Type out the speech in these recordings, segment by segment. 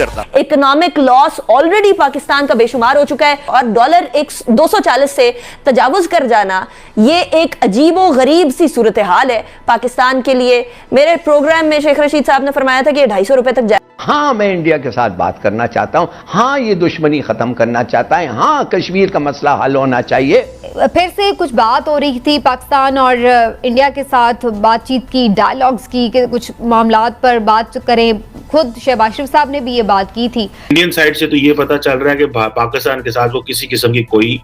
करता। Economic loss already Pakistan का बेशुमार हो चुका है और डॉलर 240 से तजावुज कर जाना ये एक अजीबो गरीब सी सूरत हाल है पाकिस्तान के लिए। मेरे प्रोग्राम में शेख रशीद साहब ने फरमाया था कि 250 रुपए तक जाए। हाँ, मैं इंडिया के साथ बात करना चाहता हूँ, हाँ ये दुश्मनी खत्म करना चाहता है, हाँ कश्मीर का मसला हल होना चाहिए। फिर से कुछ बात हो रही थी पाकिस्तान और इंडिया के साथ बातचीत की, डायलॉग्स की कि कुछ मामलात पर बात करें। खुद शहबाज शरीफ साहब ने भी ये बात की थी। इंडियन साइड से तो ये पता चल रहा है कि पाकिस्तान के साथ वो किसी किस्म की कोई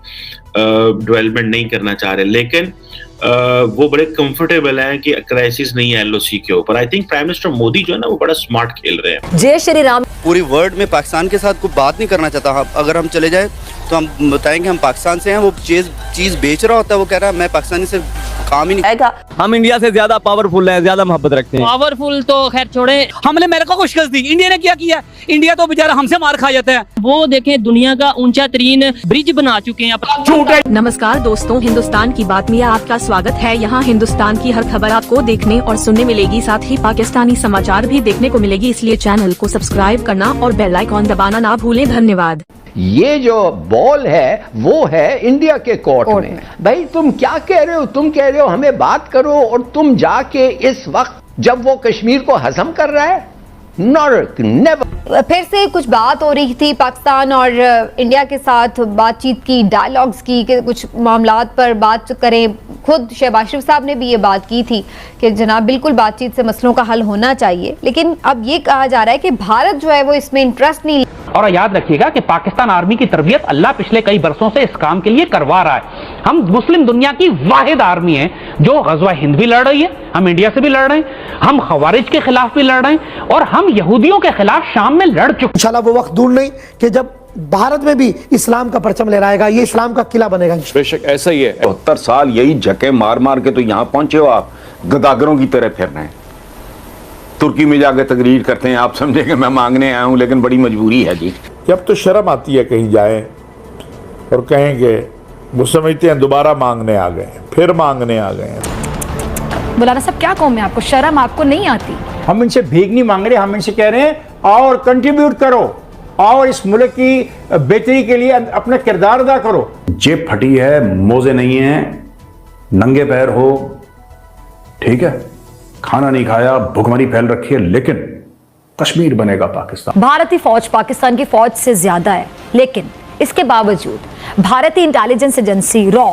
डेवलपमेंट नहीं करना चाह रहे, लेकिन वो बड़े कंफर्टेबल हैं कि क्राइसिस नहीं है एलओसी के ऊपर। I think prime minister Modi जो है ना वो बड़ा स्मार्ट खेल रहे हैं। जय श्री राम। पूरी वर्ल्ड में पाकिस्तान के साथ कोई बात नहीं करना चाहता। अगर हम चले जाए तो हम बताएंगे हम पाकिस्तान से हैं, वो चीज बेच रहा होता है, वो कह रहा है मैं पाकिस्तानी से काम ही नहीं। हम इंडिया से ज्यादा पावरफुल हैं, ज्यादा मोहब्बत रखते हैं। पावरफुल तो खैर छोड़े, हमने अमेरिका को शिकस्त दी, इंडिया ने क्या किया? इंडिया तो बेचारा हमसे मार खा जाता है। वो देखें दुनिया का ऊंचा तरीन ब्रिज बना चुके हैं। नमस्कार दोस्तों, हिंदुस्तान की बात में आपका स्वागत है। यहाँ हिंदुस्तान की हर खबर आपको देखने और सुनने मिलेगी, साथ ही पाकिस्तानी समाचार भी देखने को मिलेगी, इसलिए चैनल को सब्सक्राइब करना और बेल आइकॉन दबाना ना भूलें। धन्यवाद। ये जो बॉल है वो है इंडिया के कोर्ट में। भाई तुम क्या कह रहे हो? तुम कह रहे हो हमें बात करो और तुम जाके इस वक्त जब वो कश्मीर को हजम कर रहा है, नेवर। फिर से कुछ बात हो रही थी पाकिस्तान और इंडिया के साथ बातचीत की, डायलॉग्स की कि कुछ मामलात पर बात करें। खुद शहबाज शरीफ साहब ने भी ये बात की थी कि जनाब बिल्कुल बातचीत से मसलों का हल होना चाहिए, लेकिन अब ये कहा जा रहा है कि भारत जो है वो इसमें इंटरेस्ट नहीं। और याद रखिएगा कि पाकिस्तान आर्मी की तरबियत अल्लाह पिछले कई बरसों से इस काम के लिए करवा रहा है। हम मुस्लिम दुनिया की वाहिद आर्मी है जो गज़वा हिंद भी लड़ रही है, हम इंडिया से भी लड़ रहे हैं, हम खवारिज के खिलाफ भी लड़ रहे हैं और हम यहूदियों के खिलाफ शाम में लड़ चुके। इंशाल्लाह वो वक्त दूर नहीं कि जब भारत में भी इस्लाम का परचम लहराएगा, ये इस्लाम का किला बनेगा। बेशक ऐसा ही है। 70 साल यही झके मार मार के तो यहाँ पहुंचे हो आप, गदागरों की तरह फिर रहे हैं। तुर्की में जाकर तकरीर करते हैं, आप समझेंगे मैं मांगने आया हूं, लेकिन बड़ी मजबूरी है जी। जब तो शर्म आती है कहीं जाए और कहेंगे वो समझते हैं दोबारा मांगने आ गए, फिर मांगने आ गए। मौलाना साहब क्या कहूँ मैं आपको, शर्म आपको नहीं आती? हम इनसे भीख नहीं मांग रहे, हम इनसे कह रहे हैं और कंट्रीब्यूट करो और इस मुल्क की बेहतरी के लिए अपना किरदार अदा करो। जेब फटी है, मोजे नहीं है, नंगे पैर हो, ठीक है, खाना नहीं खाया, भुखमरी फैल रखी है, लेकिन कश्मीर बनेगा पाकिस्तान। भारतीय फौज पाकिस्तान की फौज से ज्यादा है, लेकिन इसके बावजूद भारतीय इंटेलिजेंस एजेंसी रॉ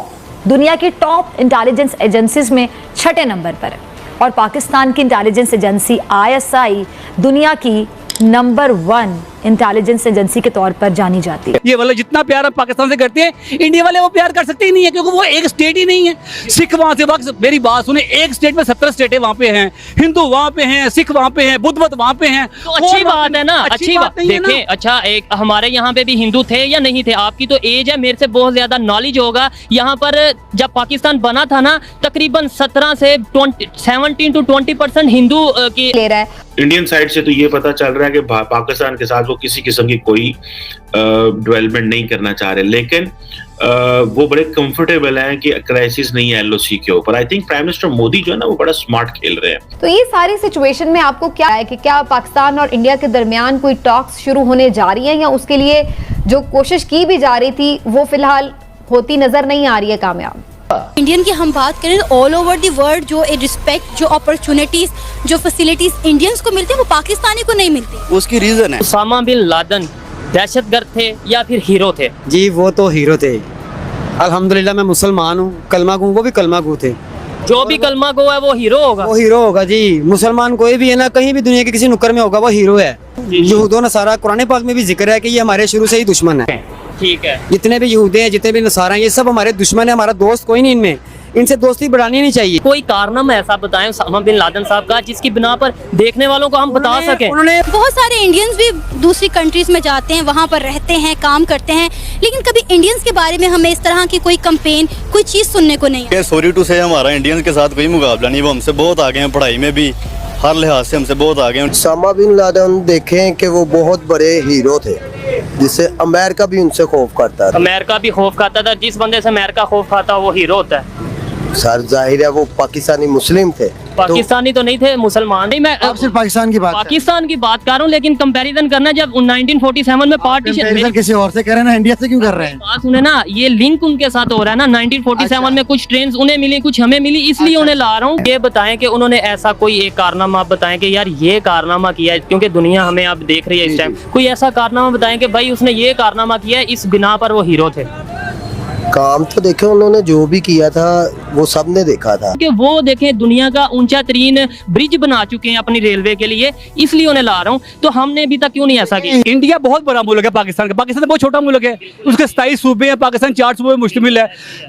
दुनिया की टॉप इंटेलिजेंस एजेंसीज में 6ठे नंबर पर है और पाकिस्तान की इंटेलिजेंस एजेंसी ISI दुनिया की नंबर 1 इंटेलिजेंस एजेंसी के तौर पर जानी जाती है। ये वाले जितना प्यार पाकिस्तान से करते हैं, इंडिया वाले वो प्यार कर सकते ही नहीं है, क्योंकि वो एक स्टेट ही नहीं है। सिख वहां से वक्त, मेरी बात सुने, एक स्टेट में 17 स्टेटें वहां पे हैं, हिंदू वहां पे हैं, सिख वहां पे हैं, बुद्ध वहां पे हैं। तो अच्छी बात है ना, अच्छी बात। देखें, अच्छा एक हमारे यहाँ पे भी हिंदू थे या नहीं थे? आपकी तो एज है, मेरे से बहुत ज्यादा नॉलेज होगा। यहाँ पर जब पाकिस्तान बना था ना, तकरीबन 17 से 17 to 20% हिंदू की ले रहा है। इंडियन साइड से तो ये पता चल रहा है कि पाकिस्तान के साथ वो किसी किस्म की कोई डेवलपमेंट नहीं करना चाह रहे, लेकिन वो बड़े कंफर्टेबल हैं कि क्राइसिस नहीं है एलओसी के ऊपर। I think prime minister Modi जो है ना वो बड़ा स्मार्ट खेल रहे हैं। तो ये सारी सिचुएशन में आपको क्या है कि क्या पाकिस्तान और इंडिया के दरमियान कोई टॉक्स शुरू होने जा रही है, या उसके लिए जो कोशिश की भी जा रही थी वो फिलहाल होती नजर नहीं आ रही है कामयाब? इंडियन की हम बात करें तो ऑल ओवर द वर्ल्ड जो रिस्पेक्ट, जो अपॉर्चुनिटीज, जो फैसिलिटीज इंडियंस को मिलती है वो पाकिस्तानी को नहीं मिलती। उसकी रीजन है उसामा बिन लादेन दहशतगर्द थे या फिर हीरो थे? जी वो तो हीरो थे। अल्हम्दुलिल्लाह मैं मुसलमान हूँ, कलमा गो, वो भी कलमा गो थे। जो भी कलमा गो है वो हीरो होगा। वो हीरो होगा जी। मुसलमान कोई भी है ना, कहीं भी दुनिया के किसी नुक्कर में होगा, वो हीरो है। यहूदो नसारा, कुरान पाक में भी जिक्र है कि ये हमारे शुरू से ही दुश्मन है। ठीक है, जितने भी यहूदी हैं, जितने भी नसारा हैं, ये सब हमारे दुश्मन है, हमारा दोस्त कोई नहीं इनमें। इनसे दोस्ती बढ़ानी नहीं चाहिए। कोई कारनामा ऐसा बताएं उसामा बिन लादेन साहब का जिसकी बिना पर देखने वालों को हम बता सकें। बहुत सारे इंडियंस भी दूसरी कंट्रीज में जाते हैं, वहाँ पर रहते हैं, काम करते हैं, लेकिन कभी इंडियंस के बारे में हमें इस तरह की कोई कैंपेन, कोई चीज सुनने को नहीं। सॉरी टू से हमारा इंडियंस के साथ कोई मुकाबला नहीं, वो हमसे बहुत आगे हैं, पढ़ाई में भी हर लिहाज से हमसे बहुत आगे हैं। उसामा बिन लादेन देखें कि वो बहुत बड़े हीरो थे, जिससे अमेरिका भी उनसे खौफ करता था। अमेरिका भी खौफ खाता था। जिस बंदे से अमेरिका खौफ खाता वो हीरो होता है। सर जाहिर है वो पाकिस्तानी मुस्लिम थे। पाकिस्तानी तो नहीं थे, मुसलमान। नहीं, मैं आप सिर्फ पाकिस्तान की बात पाकिस्तान की बात कर रहा हूँ, लेकिन कंपैरिजन करना जब 1947 में पार्टीशन किसी और से कह रहे हैं ना, इंडिया से क्यों कर रहे हैं? बात सुने ना, ये लिंक उनके साथ हो रहा है ना। 1947 में कुछ ट्रेन उन्हें मिली, कुछ हमें मिली, इसलिए उन्हें ला रहा हूँ। ये बताएं कि उन्होंने ऐसा कोई एक कारनामा आप बताएं कि यार ये कारनामा किया है, क्योंकि दुनिया हमें अब देख रही है इस टाइम। कोई ऐसा कारनामा बताएं कि भाई उसने ये कारनामा किया है, इस बिना पर वो हीरो थे। काम तो देखे उन्होंने जो भी किया था वो सबने देखा था कि वो देखें दुनिया का ऊंचा तरीन ब्रिज बना चुके हैं अपनी रेलवे के लिए, इसलिए उन्हें ला रहा हूँ। तो हमने अभी तक क्यों नहीं ऐसा किया? इंडिया बहुत बड़ा मुल्क है पाकिस्तान का। पाकिस्तान बहुत छोटा मुल्क है, उसके 27 सूबे हैं, पाकिस्तान 4 सूबे में मुश्तमिल है।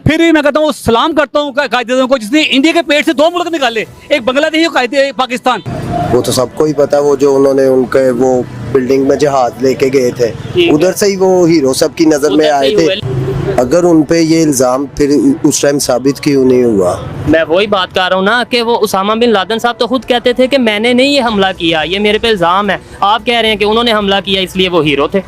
फिर भी मैं कहता हूँ सलाम करता हूँ कायदेदारों को जिसने इंडिया के पेट से 2 मुल्क निकाले, एक बांग्लादेश और पाकिस्तान। वो तो सबको ही पता, वो जो उन्होंने उनके वो बिल्डिंग में जहाज लेके गए थे, उधर से ही वो हीरो सबकी नजर में आए थे। अगर उन पे ये इल्जाम फिर उस टाइम साबित क्यों नहीं हुआ? मैं वही बात कर रहा हूँ ना कि वो उसामा बिन लादेन साहब तो खुद कहते थे कि मैंने नहीं ये हमला किया, ये मेरे पे इल्जाम है। आप कह रहे हैं कि उन्होंने हमला किया इसलिए वो हीरो थे।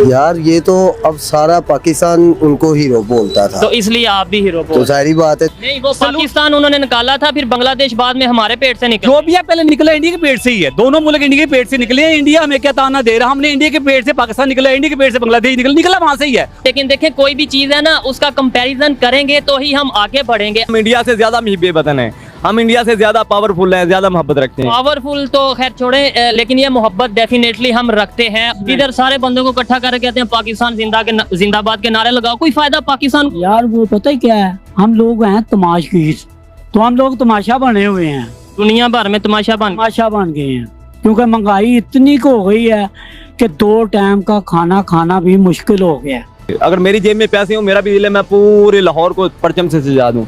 यार ये तो अब सारा पाकिस्तान उनको हीरो बोलता था, तो इसलिए आप भी हीरो तो सारी बात है। नहीं, वो पाकिस्तान उन्होंने निकाला था, फिर बांग्लादेश बाद में हमारे पेट से निकला। जो भी है पहले निकला इंडिया के पेट से ही है। दोनों मुल्क इंडिया के पेट से निकले। इंडिया हमें क्या ताना दे रहा, हमने इंडिया के पेट से पाकिस्तान निकला, इंडिया के पेट से बांग्लादेश निकला वहां से ही है। लेकिन देखें कोई भी चीज है ना, उसका कंपैरिजन करेंगे तो ही हम आगे बढ़ेंगे। हम इंडिया से ज्यादा मुहिब वतन है, हम इंडिया से ज्यादा पावरफुल हैं, ज्यादा मोहब्बत रखते हैं। पावरफुल तो खैर छोड़े, लेकिन ये मोहब्बत डेफिनेटली हम रखते हैं। इधर सारे बंदों को इकट्ठा करके कहते हैं पाकिस्तान जिंदाबाद के नारे लगाओ, कोई फायदा पाकिस्तान? यार वो पता ही क्या है, हम लोग हैं तमाशगीर, तो हम लोग तमाशा बने हुए हैं। दुनिया भर में तमाशा बन गए हैं, क्योंकि महंगाई इतनी को हो गई है कि 2 टाइम का खाना खाना भी मुश्किल हो गया। अगर मेरी जेब में पैसे हो, मेरा भी दिल है मैं पूरे लाहौर को परचम से सजा दूं,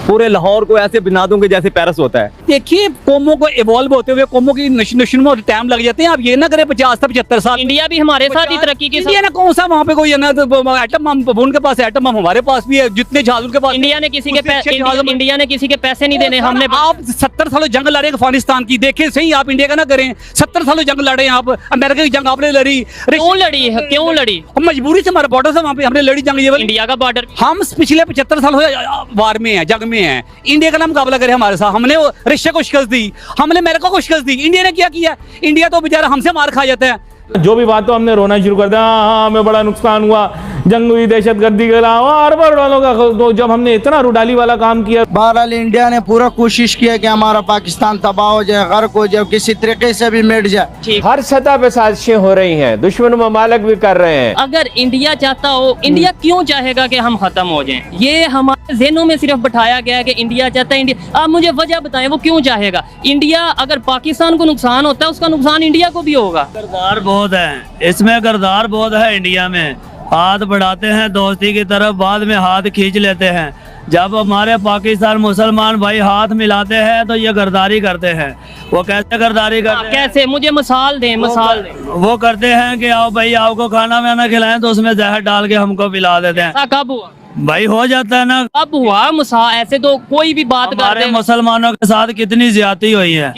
पूरे लाहौर को ऐसे बना दूं कि जैसे पेरिस होता है। देखिए कौमों को इवॉल्व होते हुए कौमों की नशन में टाइम लग जाते हैं। आप ये ना करें 50 से 75 साल। इंडिया भी हमारे साथ ही तरक्की की। इंडिया ने कौन सा वहाँ पे कोई है ना एटम बम, उनके पास एटम बम, हमारे पास भी है, जितने जहाज उनके पास। इंडिया ने किसी के पैसे नहीं देने। हमने आप 70 सालों जंग लड़े अफगानिस्तान की, देखे सही आप इंडिया का ना करें। 70 सालों जंग लड़े आप, अमेरिका की जंग आपने लड़ी। क्यों लड़ी? मजबूरी से हमारा बॉर्डर से वहाँ पे हमने लड़ी जंग। ये इंडिया का बॉर्डर हम पिछले 75 साल हो वार में है, जंग में है। इंडिया का मुकाबला करे हमारे साथ, हमने रशिया को शिकस्त दी, हमने अमेरिका को शिकस्त दी। इंडिया ने क्या किया? इंडिया तो बेचारा हमसे मार खा जाता है। जो भी बात तो हमने रोना शुरू कर दिया। हाँ हमें बड़ा नुकसान हुआ, जंग हुई, दहशतगर्दी के अलावा अरबों डॉलरों का, तो जब हमने इतना रुडाली वाला काम किया। बहरहाल इंडिया ने पूरा कोशिश किया कि हमारा पाकिस्तान तबाह हो जाए, गर्क हो जाए, किसी तरीके से भी मिट जाए। हर सतह पे साजिशें हो रही हैं, दुश्मन ममालिक भी कर रहे हैं। अगर इंडिया चाहता हो, इंडिया क्यों चाहेगा कि हम खत्म हो जाएं? ये हमारे ज़हनों में सिर्फ बैठाया गया है कि इंडिया चाहता है। इंडिया, आप मुझे वजह बताएं वो क्यों चाहेगा? इंडिया अगर पाकिस्तान को नुकसान होता है, उसका नुकसान इंडिया को भी होगा। किरदार बहुत है इसमें, किरदार बहुत है इंडिया में। हाथ बढ़ाते हैं दोस्ती की तरफ, बाद में हाथ खींच लेते हैं। जब हमारे पाकिस्तान मुसलमान भाई हाथ मिलाते हैं तो ये गरदारी करते हैं। वो कैसे गरदारी करते हैं? कैसे? मुझे मिसाल दें। वो करते हैं कि आओ भाई आपको खाना में ना खिलाएं तो उसमें जहर डाल के हमको पिला देते हैं। कब हुआ भाई? हो जाता है ना। कब हुआ? ऐसे तो कोई भी बात हमारे मुसलमानों के साथ कितनी ज्यादती हुई है।